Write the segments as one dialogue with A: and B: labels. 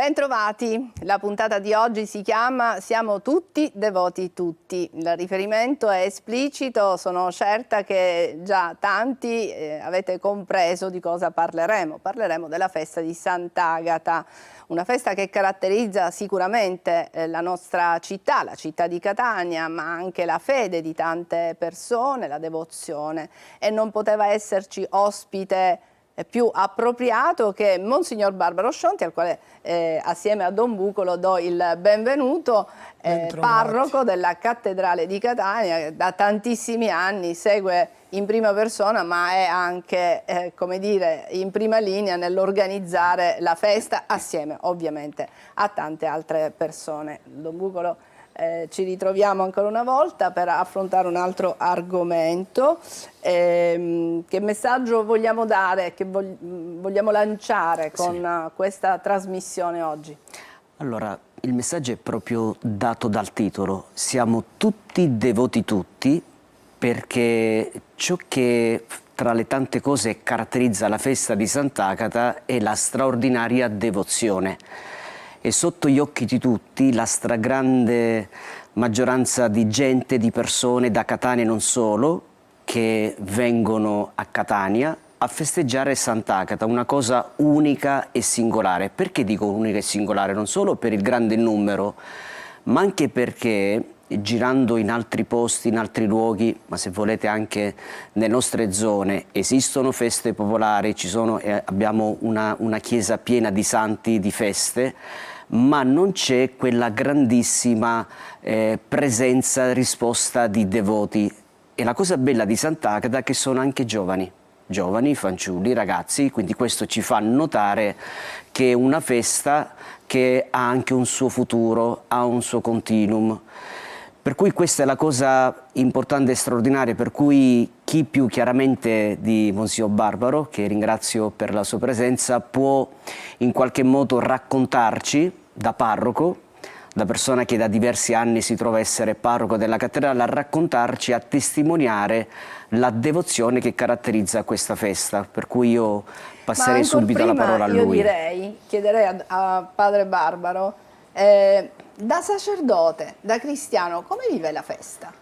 A: Bentrovati, la puntata di oggi si chiama Siamo tutti devoti tutti. Il riferimento è esplicito, sono certa che già tanti avete compreso di cosa parleremo. Parleremo della festa di Sant'Agata, una festa che caratterizza sicuramente la nostra città, la città di Catania, ma anche la fede di tante persone, la devozione, e non poteva esserci ospite più appropriato che Monsignor Barbaro Scionti, al quale assieme a Don Bucolo do il benvenuto, parroco della Cattedrale di Catania, che da tantissimi anni segue in prima persona, ma è anche, come dire, in prima linea nell'organizzare la festa, assieme ovviamente a tante altre persone. Don Bucolo, ci ritroviamo ancora una volta per affrontare un altro argomento. Che messaggio vogliamo dare, che vogliamo lanciare con questa trasmissione oggi?
B: Allora, il messaggio è proprio dato dal titolo. Siamo tutti devoti tutti, perché ciò che tra le tante cose caratterizza la festa di Sant'Agata è la straordinaria devozione. E sotto gli occhi di tutti la stragrande maggioranza di gente, di persone da Catania e non solo, che vengono a Catania a festeggiare Sant'Agata, una cosa unica e singolare. Perché dico unica e singolare? Non solo per il grande numero, ma anche perché girando in altri posti, in altri luoghi, ma se volete anche nelle nostre zone, esistono feste popolari, abbiamo una chiesa piena di santi, di feste, ma non c'è quella grandissima presenza, risposta di devoti. E la cosa bella di Sant'Agata è che sono anche giovani, fanciulli, ragazzi, quindi questo ci fa notare che è una festa che ha anche un suo futuro, ha un suo continuum. Per cui questa è la cosa importante e straordinaria, per cui chi più chiaramente di Monsignor Barbaro, che ringrazio per la sua presenza, può in qualche modo raccontarci, da parroco, da persona che da diversi anni si trova a essere parroco della cattedrale, a raccontarci, a testimoniare la devozione che caratterizza questa festa. Per cui io passerei subito la parola a lui.
A: Io chiederei a padre Barbaro, da sacerdote, da cristiano, come vive la festa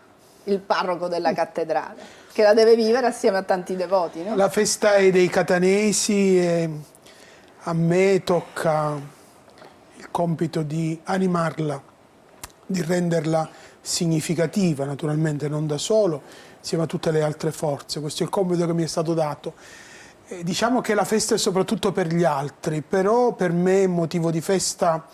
A: il parroco della cattedrale, che la deve vivere assieme a tanti devoti, no?
C: La festa è dei catanesi e a me tocca il compito di animarla, di renderla significativa, naturalmente non da solo, insieme a tutte le altre forze. Questo è il compito che mi è stato dato. Diciamo che la festa è soprattutto per gli altri, però per me è motivo di festa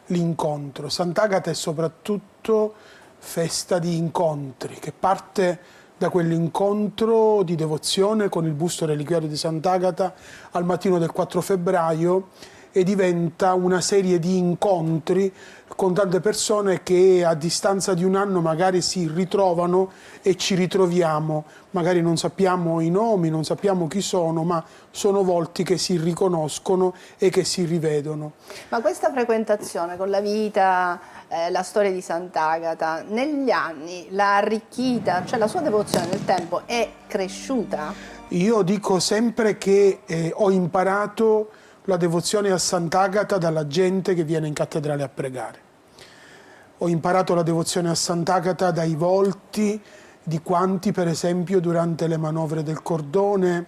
C: l'incontro. Sant'Agata è soprattutto festa di incontri, che parte da quell'incontro di devozione con il busto reliquiario di Sant'Agata al mattino del 4 febbraio e diventa una serie di incontri con tante persone che a distanza di un anno magari si ritrovano e ci ritroviamo. Magari non sappiamo i nomi, non sappiamo chi sono, ma sono volti che si riconoscono e che si rivedono.
A: Ma questa frequentazione con la vita, la storia di Sant'Agata, negli anni l'ha arricchita, cioè la sua devozione nel tempo è cresciuta?
C: Io dico sempre che ho imparato la devozione a Sant'Agata dalla gente che viene in cattedrale a pregare. Ho imparato la devozione a Sant'Agata dai volti di quanti, per esempio, durante le manovre del cordone,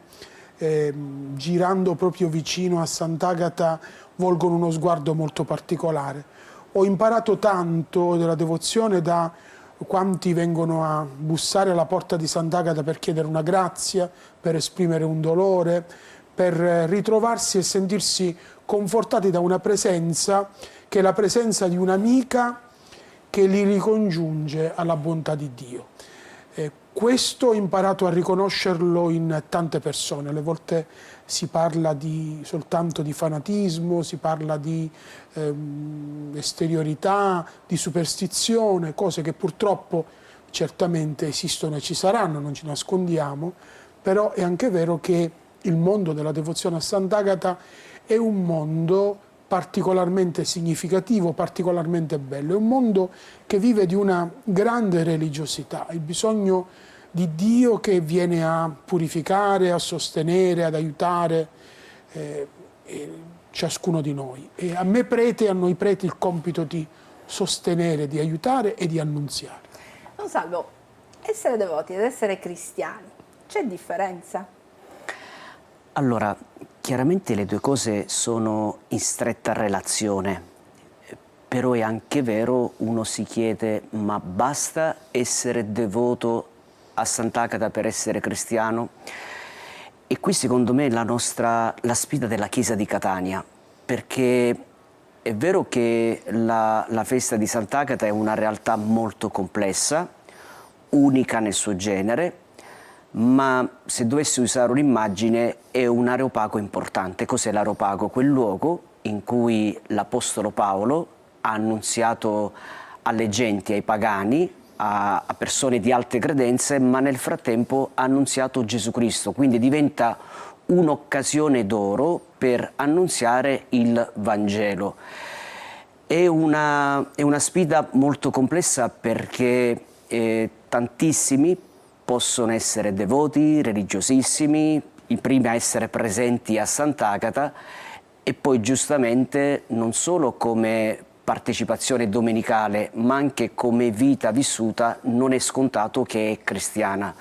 C: girando proprio vicino a Sant'Agata, volgono uno sguardo molto particolare. Ho imparato tanto della devozione da quanti vengono a bussare alla porta di Sant'Agata per chiedere una grazia, per esprimere un dolore, per ritrovarsi e sentirsi confortati da una presenza che è la presenza di un'amica che li ricongiunge alla bontà di Dio. Questo ho imparato a riconoscerlo in tante persone. Alle volte si parla soltanto di fanatismo, si parla di esteriorità, di superstizione, cose che purtroppo certamente esistono e ci saranno, non ci nascondiamo, però è anche vero che il mondo della devozione a Sant'Agata è un mondo particolarmente significativo, particolarmente bello. È un mondo che vive di una grande religiosità, il bisogno di Dio che viene a purificare, a sostenere, ad aiutare. ciascuno di noi. E a me prete e a noi preti il compito di sostenere, di aiutare e di annunziare.
A: Don Salvo, essere devoti ed essere cristiani, c'è differenza?
B: Allora, chiaramente le due cose sono in stretta relazione, però è anche vero, uno si chiede, ma basta essere devoto a Sant'Agata per essere cristiano? E qui secondo me la sfida della Chiesa di Catania, perché è vero che la festa di Sant'Agata è una realtà molto complessa, unica nel suo genere, ma se dovessi usare un'immagine è un areopago importante. Cos'è l'areopago? Quel luogo in cui l'Apostolo Paolo ha annunziato alle genti, ai pagani, a persone di alte credenze, ma nel frattempo ha annunziato Gesù Cristo, quindi diventa un'occasione d'oro per annunziare il Vangelo. È una sfida molto complessa perché tantissimi possono essere devoti, religiosissimi, i primi a essere presenti a Sant'Agata e poi giustamente non solo come partecipazione domenicale ma anche come vita vissuta non è scontato che è cristiana.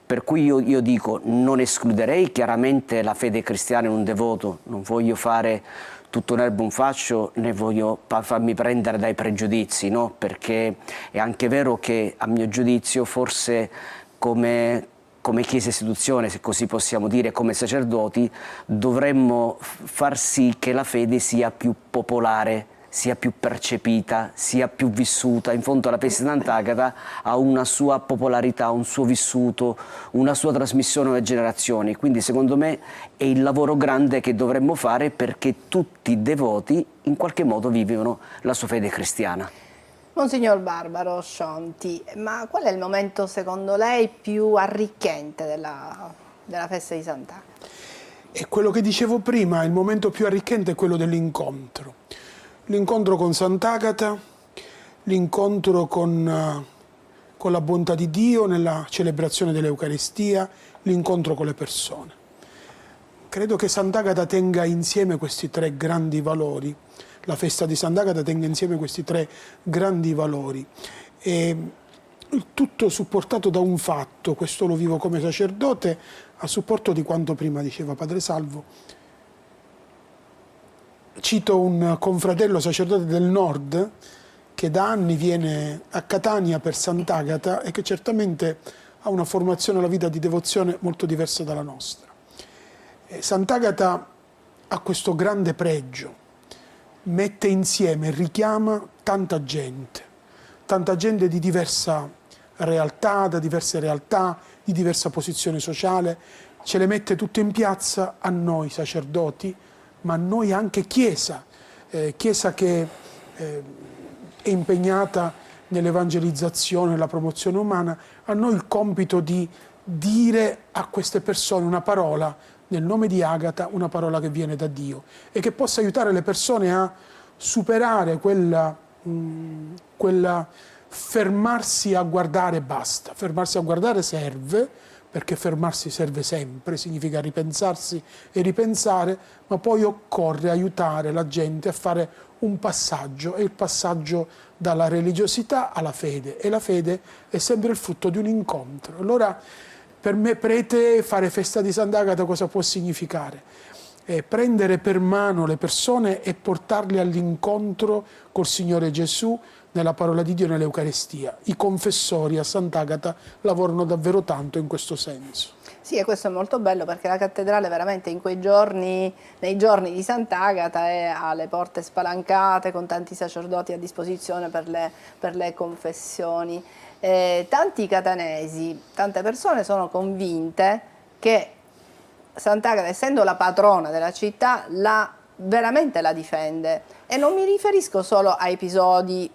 B: Per cui io dico, non escluderei chiaramente la fede cristiana in un devoto, non voglio fare tutto un erbo un fascio, né voglio farmi prendere dai pregiudizi, no? Perché è anche vero che a mio giudizio forse come Chiesa istituzione, se così possiamo dire, come sacerdoti, dovremmo far sì che la fede sia più popolare, sia più percepita, sia più vissuta. In fondo la festa di Sant'Agata ha una sua popolarità, un suo vissuto, una sua trasmissione alle generazioni. Quindi secondo me è il lavoro grande che dovremmo fare perché tutti i devoti in qualche modo vivono la sua fede cristiana.
A: Monsignor Barbaro Scionti, ma qual è il momento secondo lei più arricchente della festa di Sant'Agata?
C: E quello che dicevo prima, il momento più arricchente è quello dell'incontro. L'incontro con Sant'Agata, l'incontro con la bontà di Dio nella celebrazione dell'Eucaristia, l'incontro con le persone. Credo che Sant'Agata tenga insieme questi tre grandi valori, la festa di Sant'Agata tenga insieme questi tre grandi valori. E il tutto supportato da un fatto, questo lo vivo come sacerdote, a supporto di quanto prima diceva Padre Salvo. Cito un confratello sacerdote del nord che da anni viene a Catania per Sant'Agata e che certamente ha una formazione alla vita di devozione molto diversa dalla nostra. Sant'Agata ha questo grande pregio, mette insieme, richiama tanta gente di diversa realtà, da diverse realtà, di diversa posizione sociale, ce le mette tutte in piazza a noi sacerdoti, ma a noi anche Chiesa, Chiesa che è impegnata nell'evangelizzazione, nella promozione umana, a noi il compito di dire a queste persone una parola nel nome di Agata, una parola che viene da Dio e che possa aiutare le persone a superare quella fermarsi a guardare e basta. Fermarsi a guardare serve, perché fermarsi serve sempre, significa ripensarsi e ripensare, ma poi occorre aiutare la gente a fare un passaggio, è il passaggio dalla religiosità alla fede, e la fede è sempre il frutto di un incontro. Allora, per me prete, fare festa di Sant'Agata cosa può significare? Prendere per mano le persone e portarle all'incontro col Signore Gesù nella parola di Dio, nell'Eucaristia. I confessori a Sant'Agata lavorano davvero tanto in questo senso.
A: Sì, e questo è molto bello perché la cattedrale veramente in quei giorni, nei giorni di Sant'Agata, ha le porte spalancate con tanti sacerdoti a disposizione per le confessioni. Tanti catanesi, tante persone sono convinte che Sant'Agata, essendo la patrona della città, veramente la difende, e non mi riferisco solo a episodi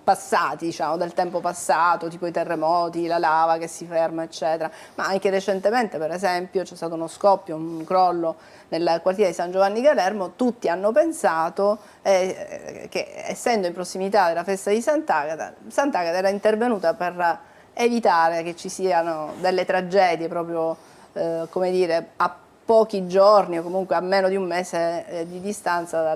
A: passati, diciamo, del tempo passato, tipo i terremoti, la lava che si ferma, eccetera, ma anche recentemente, per esempio, c'è stato uno scoppio, un crollo nel quartiere di San Giovanni Galermo. Tutti hanno pensato che, essendo in prossimità della festa di Sant'Agata, Sant'Agata era intervenuta per evitare che ci siano delle tragedie proprio, come dire, pochi giorni o comunque a meno di un mese di distanza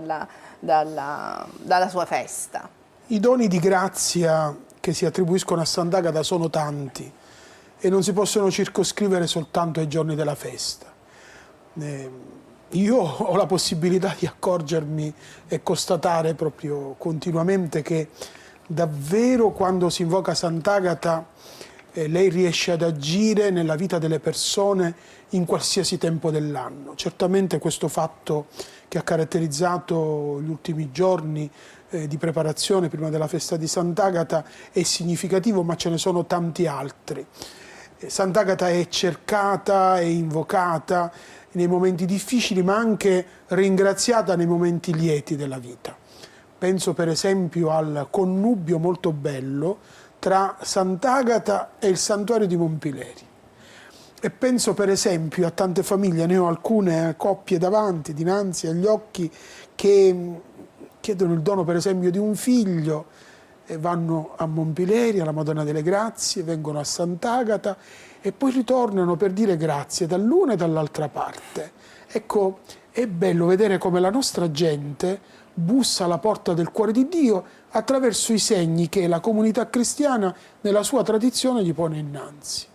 A: dalla sua festa.
C: I doni di grazia che si attribuiscono a Sant'Agata sono tanti e non si possono circoscrivere soltanto ai giorni della festa. Io ho la possibilità di accorgermi e constatare proprio continuamente che davvero quando si invoca Sant'Agata lei riesce ad agire nella vita delle persone in qualsiasi tempo dell'anno. Certamente questo fatto che ha caratterizzato gli ultimi giorni di preparazione prima della festa di Sant'Agata è significativo, ma ce ne sono tanti altri. Sant'Agata è cercata e invocata nei momenti difficili, ma anche ringraziata nei momenti lieti della vita. Penso per esempio al connubio molto bello tra Sant'Agata e il santuario di Monpileri. E penso per esempio a tante famiglie, ne ho alcune coppie dinanzi agli occhi, che chiedono il dono per esempio di un figlio e vanno a Monpileri, alla Madonna delle Grazie, vengono a Sant'Agata e poi ritornano per dire grazie dall'una e dall'altra parte. Ecco, è bello vedere come la nostra gente bussa alla porta del cuore di Dio attraverso i segni che la comunità cristiana nella sua tradizione gli pone innanzi.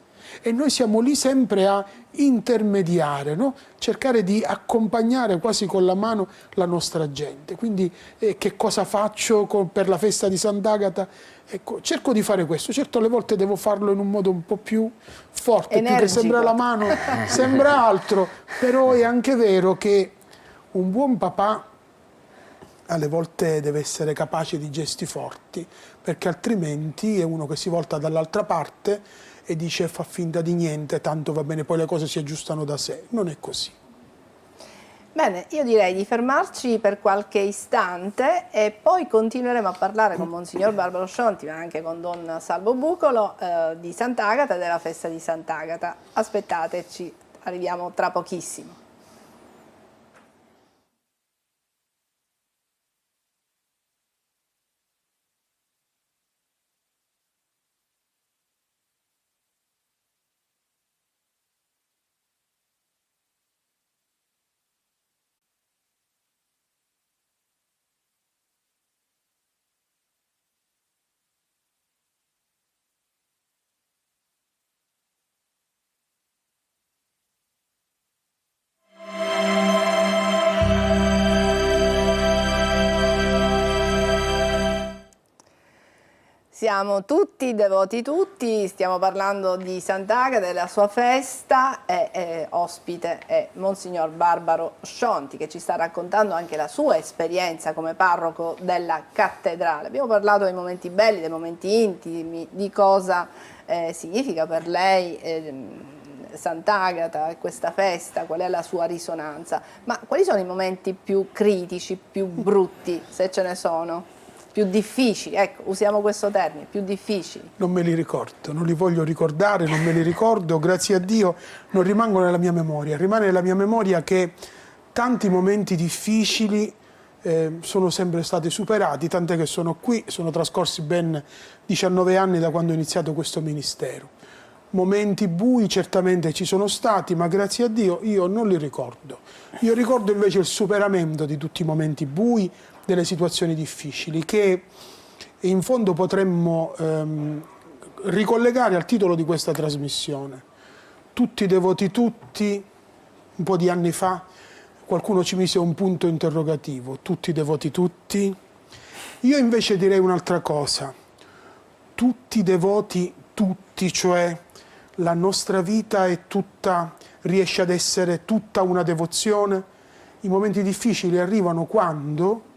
C: E noi siamo lì sempre a intermediare, no? Cercare di accompagnare quasi con la mano la nostra gente. Quindi che cosa faccio per la festa di Sant'Agata? Ecco, cerco di fare questo. Certo alle volte devo farlo in un modo un po' più forte,
A: energico.
C: più che sembra la mano, sembra altro. Però è anche vero che un buon papà alle volte deve essere capace di gesti forti, perché altrimenti è uno che si volta dall'altra parte e dice fa finta di niente, tanto va bene, poi le cose si aggiustano da sé. Non è così.
A: Bene, io direi di fermarci per qualche istante e poi continueremo a parlare con Monsignor Barbaro Scionti, ma anche con Don Salvo Bucolo, di Sant'Agata e della festa di Sant'Agata. Aspettateci, arriviamo tra pochissimo. Siamo tutti devoti tutti, stiamo parlando di Sant'Agata, della sua festa e ospite è Monsignor Barbaro Scionti che ci sta raccontando anche la sua esperienza come parroco della cattedrale. Abbiamo parlato dei momenti belli, dei momenti intimi, di cosa significa per lei Sant'Agata e questa festa, qual è la sua risonanza, ma quali sono i momenti più critici, più brutti, se ce ne sono? Più difficili, ecco, usiamo questo termine, più difficili.
C: Non me li ricordo, non li voglio ricordare, non me li ricordo, grazie a Dio non rimangono nella mia memoria. Rimane nella mia memoria che tanti momenti difficili sono sempre stati superati, tant'è che sono qui, sono trascorsi ben 19 anni da quando ho iniziato questo ministero. Momenti bui certamente ci sono stati, ma grazie a Dio io non li ricordo. Io ricordo invece il superamento di tutti i momenti bui, delle situazioni difficili, che in fondo potremmo ricollegare al titolo di questa trasmissione. Tutti devoti tutti, un po' di anni fa qualcuno ci mise un punto interrogativo, tutti devoti tutti. Io invece direi un'altra cosa, tutti devoti tutti, cioè la nostra vita è tutta, riesce ad essere tutta una devozione. I momenti difficili arrivano quando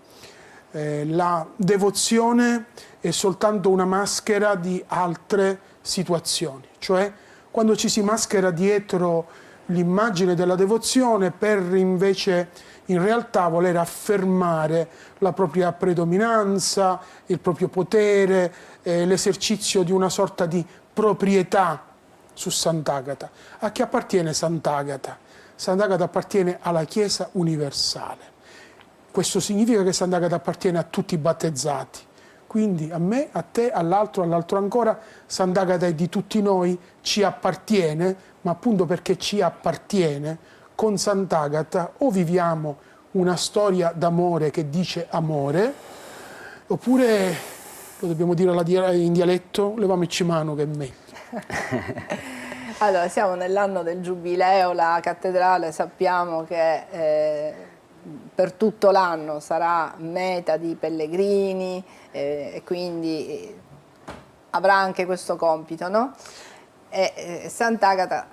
C: la devozione è soltanto una maschera di altre situazioni, cioè quando ci si maschera dietro l'immagine della devozione per invece in realtà voler affermare la propria predominanza, il proprio potere, l'esercizio di una sorta di proprietà su Sant'Agata. A chi appartiene Sant'Agata? Sant'Agata appartiene alla Chiesa universale. Questo significa che Sant'Agata appartiene a tutti i battezzati. Quindi a me, a te, all'altro ancora, Sant'Agata è di tutti noi, ci appartiene, ma appunto perché ci appartiene, con Sant'Agata o viviamo una storia d'amore che dice amore, oppure, lo dobbiamo dire in dialetto, leviamoci mano che è meglio.
A: Allora, siamo nell'anno del Giubileo, la cattedrale sappiamo che per tutto l'anno sarà meta di pellegrini e quindi avrà anche questo compito, no? Sant'Agata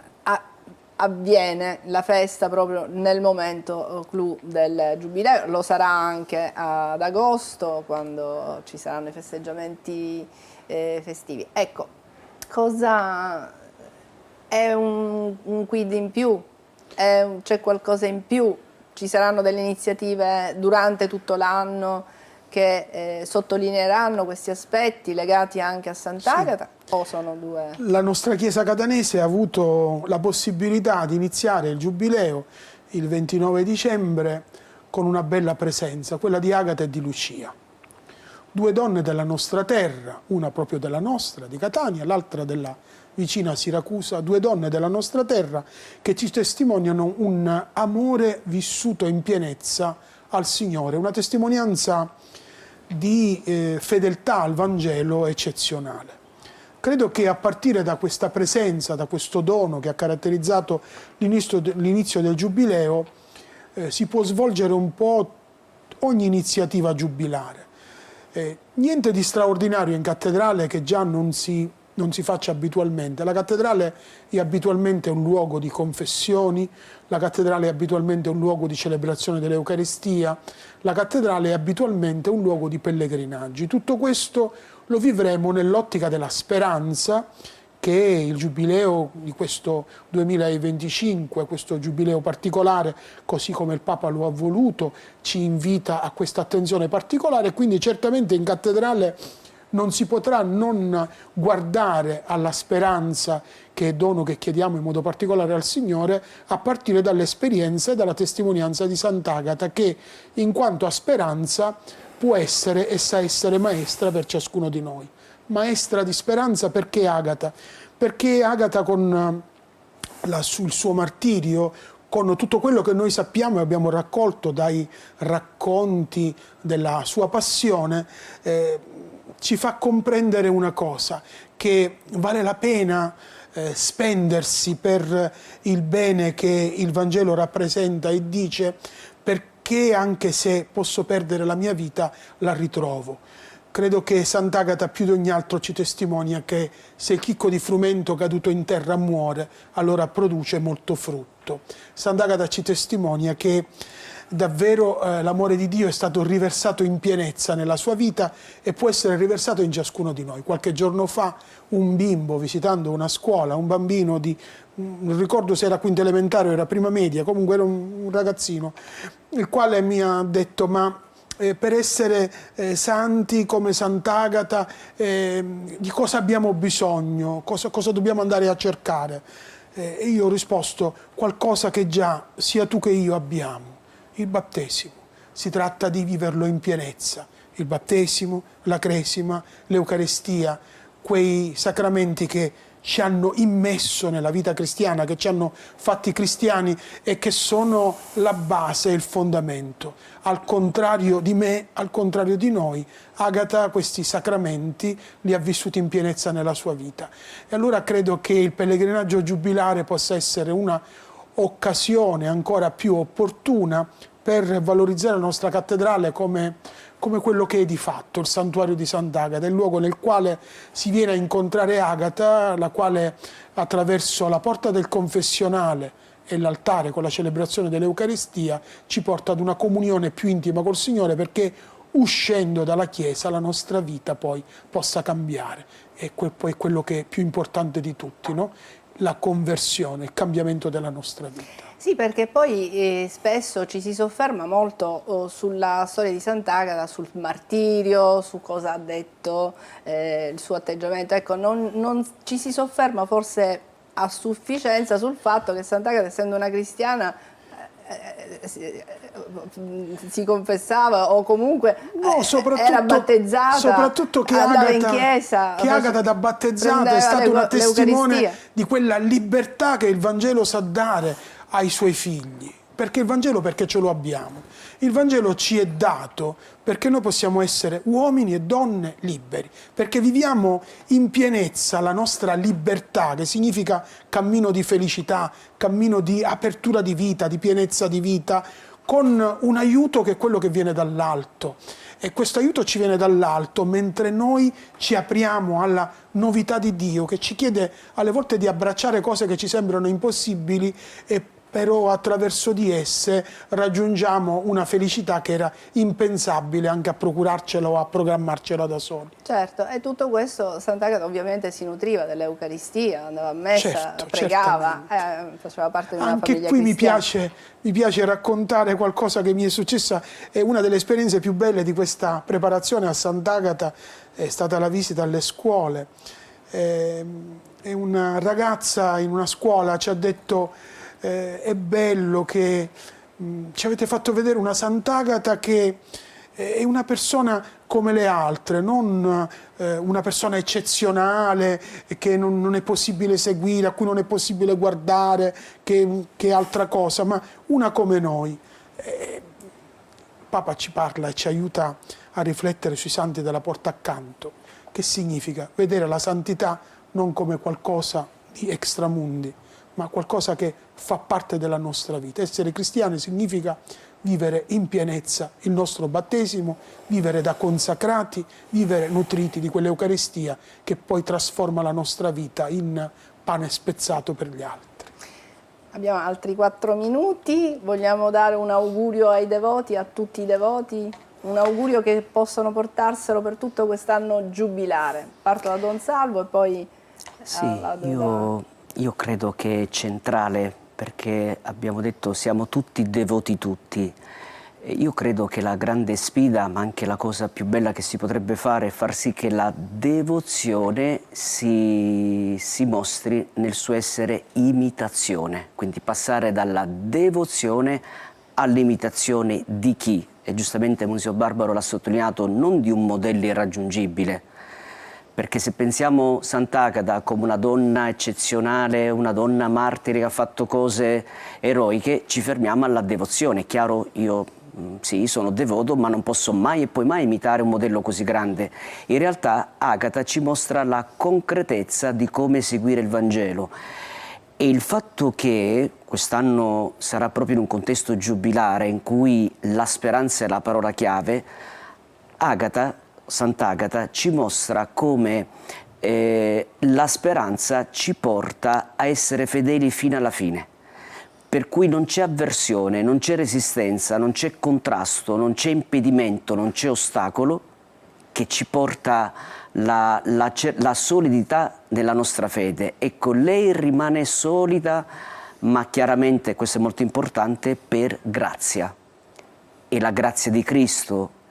A: avviene la festa proprio nel momento clou del Giubileo, lo sarà anche ad agosto quando ci saranno i festeggiamenti festivi. Ecco, cosa è un quid in più? C'è qualcosa in più? Ci saranno delle iniziative durante tutto l'anno che sottolineeranno questi aspetti legati anche a Sant'Agata? Sì. O sono due?
C: La nostra Chiesa catanese ha avuto la possibilità di iniziare il Giubileo il 29 dicembre con una bella presenza, quella di Agata e di Lucia. Due donne della nostra terra, una proprio della nostra, di Catania, l'altra della vicina Siracusa, due donne della nostra terra che ci testimoniano un amore vissuto in pienezza al Signore, una testimonianza di fedeltà al Vangelo eccezionale. Credo che a partire da questa presenza, da questo dono che ha caratterizzato l'inizio del Giubileo, si può svolgere un po' ogni iniziativa giubilare. Niente di straordinario in cattedrale che già non si faccia abitualmente. La cattedrale è abitualmente un luogo di confessioni, la cattedrale è abitualmente un luogo di celebrazione dell'Eucaristia, la cattedrale è abitualmente un luogo di pellegrinaggi. Tutto questo lo vivremo nell'ottica della speranza che il Giubileo di questo 2025, questo Giubileo particolare, così come il Papa lo ha voluto, ci invita a questa attenzione particolare, quindi certamente in cattedrale non si potrà non guardare alla speranza, che è dono che chiediamo in modo particolare al Signore, a partire dall'esperienza e dalla testimonianza di Sant'Agata, che in quanto a speranza può essere e sa essere maestra per ciascuno di noi. Maestra di speranza perché Agata? Perché Agata con il suo martirio, con tutto quello che noi sappiamo e abbiamo raccolto dai racconti della sua passione, ci fa comprendere una cosa, che vale la pena spendersi per il bene che il Vangelo rappresenta e dice, perché anche se posso perdere la mia vita, la ritrovo. Credo che Sant'Agata più di ogni altro ci testimonia che se il chicco di frumento caduto in terra muore, allora produce molto frutto. Sant'Agata ci testimonia che davvero l'amore di Dio è stato riversato in pienezza nella sua vita e può essere riversato in ciascuno di noi. Qualche giorno fa un bimbo, visitando una scuola, un bambino non ricordo se era quinta elementare o era prima media, comunque era un ragazzino, il quale mi ha detto: ma per essere santi come Sant'Agata di cosa abbiamo bisogno, cosa dobbiamo andare a cercare? E io ho risposto: qualcosa che già sia tu che io abbiamo, il battesimo. Si tratta di viverlo in pienezza, il battesimo, la cresima, l'Eucaristia, quei sacramenti che ci hanno immesso nella vita cristiana, che ci hanno fatti cristiani e che sono la base e il fondamento. Al contrario di me, al contrario di noi, Agata questi sacramenti li ha vissuti in pienezza nella sua vita. E allora credo che il pellegrinaggio giubilare possa essere una occasione ancora più opportuna per valorizzare la nostra cattedrale come quello che è di fatto, il santuario di Sant'Agata, il luogo nel quale si viene a incontrare Agata, la quale attraverso la porta del confessionale e l'altare con la celebrazione dell'Eucaristia ci porta ad una comunione più intima col Signore, perché uscendo dalla Chiesa la nostra vita poi possa cambiare. E poi quello che è più importante di tutti, no? La conversione, il cambiamento della nostra vita.
A: Sì, perché poi spesso ci si sofferma molto sulla storia di Sant'Agata, sul martirio, su cosa ha detto, il suo atteggiamento. Ecco, non ci si sofferma forse a sufficienza sul fatto che Sant'Agata, essendo una cristiana, si confessava o comunque era battezzata,
C: soprattutto che
A: andava in chiesa,
C: che Agata da battezzata è stata una testimone di quella libertà che il Vangelo sa dare ai suoi figli. Perché il Vangelo, perché ce lo abbiamo? Il Vangelo ci è dato perché noi possiamo essere uomini e donne liberi, perché viviamo in pienezza la nostra libertà, che significa cammino di felicità, cammino di apertura di vita, di pienezza di vita, con un aiuto che è quello che viene dall'alto. E questo aiuto ci viene dall'alto mentre noi ci apriamo alla novità di Dio, che ci chiede alle volte di abbracciare cose che ci sembrano impossibili, e però attraverso di esse raggiungiamo una felicità che era impensabile anche a procurarcela o a programmarcela da soli.
A: Certo, e tutto questo Sant'Agata ovviamente si nutriva dell'Eucaristia, andava a messa,
C: Certo,
A: pregava, faceva parte di una
C: anche
A: famiglia
C: qui
A: cristiana.
C: mi piace raccontare qualcosa che mi è successa. È una delle esperienze più belle di questa preparazione a Sant'Agata, è stata la visita alle scuole. E una ragazza in una scuola ci ha detto: è bello che ci avete fatto vedere una Sant'Agata che è una persona come le altre, non una persona eccezionale che non è possibile seguire, a cui non è possibile guardare, che altra cosa, ma una come noi. Papa ci parla e ci aiuta a riflettere sui santi della porta accanto. Che significa? Vedere la santità non come qualcosa di extramundi, ma qualcosa che fa parte della nostra vita. Essere cristiani significa vivere in pienezza il nostro battesimo, vivere da consacrati, vivere nutriti di quell'Eucaristia che poi trasforma la nostra vita in pane spezzato per gli altri.
A: Abbiamo altri 4 minuti, vogliamo dare un augurio ai devoti, a tutti i devoti? Un augurio che possano portarselo per tutto quest'anno giubilare. Parto da Don Salvo e poi...
B: Sì, io credo che è centrale, perché abbiamo detto siamo tutti devoti tutti. Io credo che la grande sfida, ma anche la cosa più bella che si potrebbe fare, è far sì che la devozione si mostri nel suo essere imitazione, quindi passare dalla devozione all'imitazione di chi? E giustamente Monsignor Barbaro l'ha sottolineato, non di un modello irraggiungibile. Perché se pensiamo Sant'Agata come una donna eccezionale, una donna martire che ha fatto cose eroiche, ci fermiamo alla devozione. È chiaro, io sì, sono devoto, ma non posso mai e poi mai imitare un modello così grande. In realtà Agata ci mostra la concretezza di come seguire il Vangelo. E il fatto che quest'anno sarà proprio in un contesto giubilare in cui la speranza è la parola chiave, Sant'Agata ci mostra come la speranza ci porta a essere fedeli fino alla fine, per cui non c'è avversione, non c'è resistenza, non c'è contrasto, non c'è impedimento, non c'è ostacolo che ci porta la solidità della nostra fede. Ecco, lei rimane solida, ma chiaramente, questo è molto importante, per grazia. E la grazia di Cristo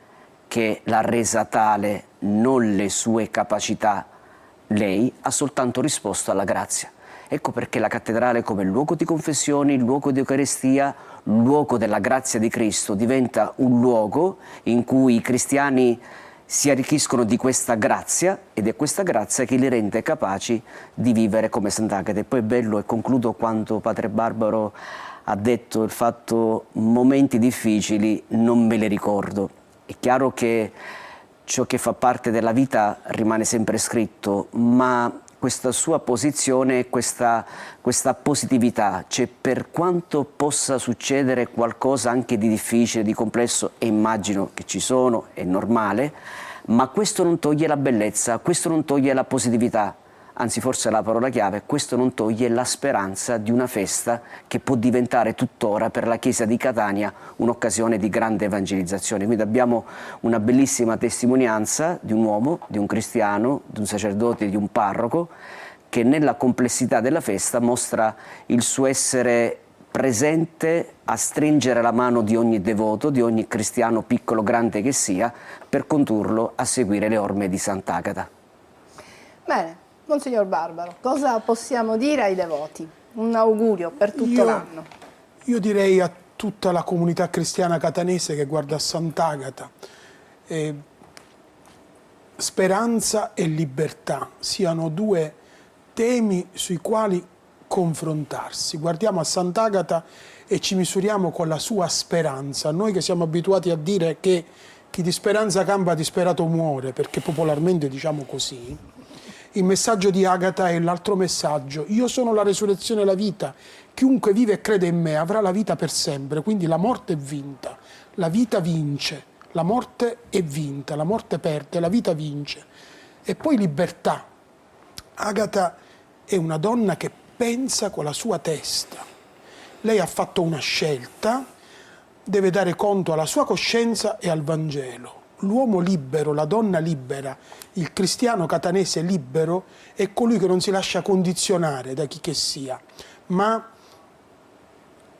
B: che l'ha resa tale, non le sue capacità, lei ha soltanto risposto alla grazia. Ecco perché la cattedrale, come luogo di confessioni, luogo di Eucaristia, luogo della grazia di Cristo, diventa un luogo in cui i cristiani si arricchiscono di questa grazia, ed è questa grazia che li rende capaci di vivere come Sant'Agata. E poi è bello, e concludo, quando Padre Barbaro ha detto il fatto: momenti difficili non me li ricordo. È chiaro che ciò che fa parte della vita rimane sempre scritto, ma questa sua posizione, questa positività, cioè per quanto possa succedere qualcosa anche di difficile, di complesso, e immagino che ci sono, è normale, ma questo non toglie la bellezza, questo non toglie la positività, anzi forse è la parola chiave, questo non toglie la speranza di una festa che può diventare tuttora per la Chiesa di Catania un'occasione di grande evangelizzazione. Quindi abbiamo una bellissima testimonianza di un uomo, di un cristiano, di un sacerdote, di un parroco, che nella complessità della festa mostra il suo essere presente a stringere la mano di ogni devoto, di ogni cristiano piccolo o grande che sia, per condurlo a seguire le orme di Sant'Agata.
A: Bene. Monsignor Barbaro, cosa possiamo dire ai devoti? Un augurio per tutto l'anno.
C: Io direi a tutta la comunità cristiana catanese che guarda a Sant'Agata, speranza e libertà siano due temi sui quali confrontarsi. Guardiamo a Sant'Agata e ci misuriamo con la sua speranza. Noi che siamo abituati a dire che chi di speranza campa disperato muore, perché popolarmente diciamo così, il messaggio di Agata è l'altro messaggio: io sono la resurrezione e la vita, chiunque vive e crede in me avrà la vita per sempre. Quindi la morte è vinta, la vita vince, la morte è vinta, la morte perde, la vita vince. E poi libertà. Agata è una donna che pensa con la sua testa. Lei ha fatto una scelta, deve dare conto alla sua coscienza e al Vangelo. L'uomo libero, la donna libera, il cristiano catanese libero è colui che non si lascia condizionare da chi che sia, ma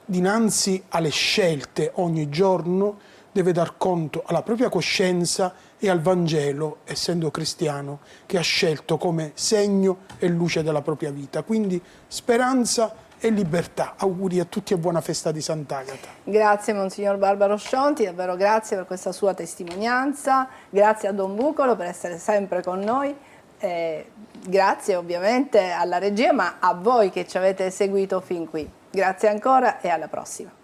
C: dinanzi alle scelte ogni giorno deve dar conto alla propria coscienza e al Vangelo, essendo cristiano, che ha scelto come segno e luce della propria vita. Quindi speranza e libertà. Auguri a tutti e buona festa di Sant'Agata.
A: Grazie Monsignor Barbaro Scionti, davvero grazie per questa sua testimonianza, grazie a Don Bucolo per essere sempre con noi, grazie ovviamente alla regia, ma a voi che ci avete seguito fin qui. Grazie ancora e alla prossima.